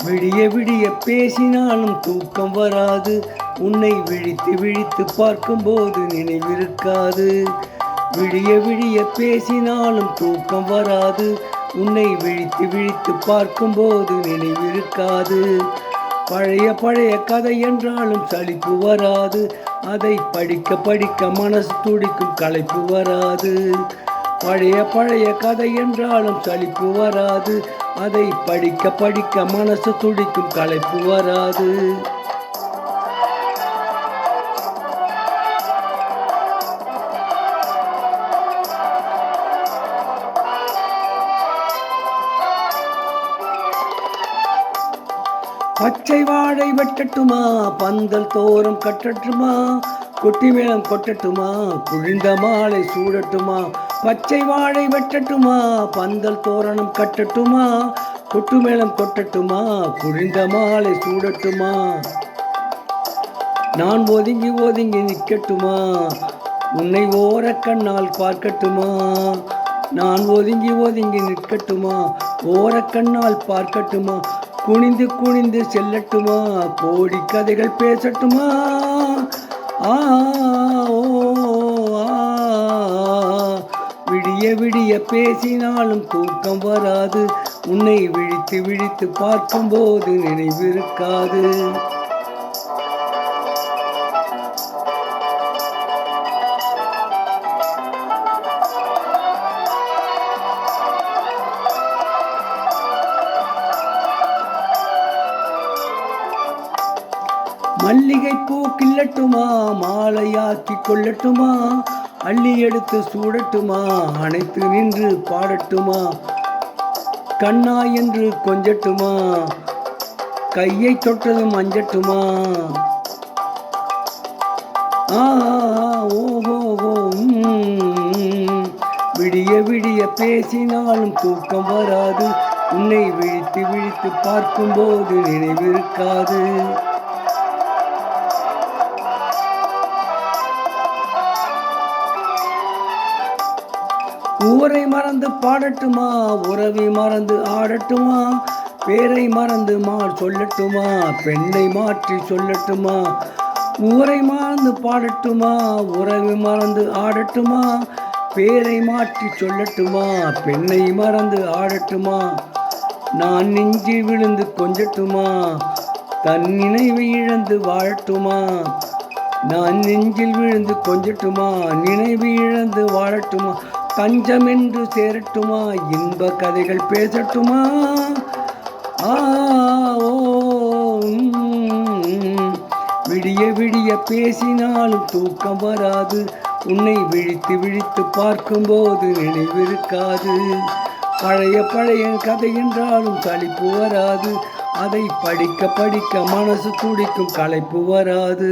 விடிய விடிய பேசினாலும் தூக்கம் வராது, உன்னை விழித்து விழித்து பார்க்கும்போது நினைவிருக்காது. விடிய விடிய பேசினாலும் தூக்கம் வராது, உன்னை விழித்து விழித்து பார்க்கும்போது நினைவிருக்காது. பழைய பழைய கதை என்றாலும் சலிப்பு வராது, அதை படிக்க படிக்க மனசு துடிக்கும் களைப்பு வராது. பழைய பழைய கதை என்றாலும் சலிப்பு வராது, அதை படிக்க படிக்க மனசு துடிக்கும் களைப்பு வராது. பச்சை வாழை வெட்டட்டுமா, பந்தல் தோரம் கட்டட்டுமா, கொட்டி மேளம் கொட்டட்டுமா, குழிந்த மாலை சூடட்டுமா. பச்சை வாழை வெட்டட்டுமா, பந்தல் தோரணம் கட்டட்டுமா, கொட்டு மேளம் கொட்டட்டுமா, குழிந்த மாலை சூடட்டுமா. நான் ஒதுங்கி ஒதுங்கி நிற்கட்டுமா, உன்னை ஓர கண்ணால் பார்க்கட்டுமா. நான் ஒதுங்கி ஒதுங்கி நிற்கட்டுமா, ஓர கண்ணால் பார்க்கட்டுமா. குனிந்து குனிந்து செல்லட்டுமா, கோடி கதைகள் பேசட்டுமா. விடிய விடிய பேசினாலும் தூக்கம் வராது, உன்னை விழித்து விழித்து பார்க்கும்போது நினைவிருக்காது. மல்லிகை பூ கிள்ளட்டுமா, மாலையாக்கி கொள்ளட்டுமா, அள்ளி எடுத்து சூடட்டுமா, அணைத்து நின்று பாடட்டுமா. கண்ணா என்று கொஞ்சட்டுமா, கையை தொட்டதும் அஞ்சட்டுமா. ஓஹோ விடிய விடிய பேசினாலும் தூக்கம் வராது, உன்னை விழித்து விழித்து பார்க்கும்போது நினைவிருக்காது. ஊரை மறந்து பாடட்டுமா, உறவை மறந்து ஆடட்டுமா, பேரை மறந்து சொல்லட்டுமா, பெண்ணை மாற்றி சொல்லட்டுமா. ஊரை மறந்து பாடட்டுமா, உறவை மறந்து ஆடட்டுமா, பேரை மாற்றி சொல்லட்டுமா, பெண்ணை மறந்து ஆடட்டுமா. நான் நெஞ்சி விழுந்து கொஞ்சட்டுமா, தன் நினைவை இழந்து வாழட்டுமா. நான் நெஞ்சில் விழுந்து கொஞ்சட்டுமா, நினைவு இழந்து வாழட்டுமா. தஞ்சம் என்று சேரட்டுமா, இன்ப கதைகள் பேசட்டுமா. விடிய விடிய பேசினாலும் தூக்கம் வராது, உன்னை விழித்து விழித்து பார்க்கும்போது நினைவிருக்காது. பழைய பழைய கதை என்றாலும் சலிப்பு வராது, அதை படிக்க படிக்க மனசு துடிக்கும் களைப்பு வராது.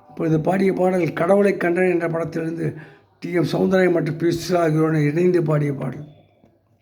இப்பொழுது பாடிய பாடல் கடவுளை கண்டேன் என்ற படத்திலிருந்து டி.எம். சௌந்தரராஜன் மற்றும் பி. ஆகியோருடன் இணைந்து பாடிய பாடல்.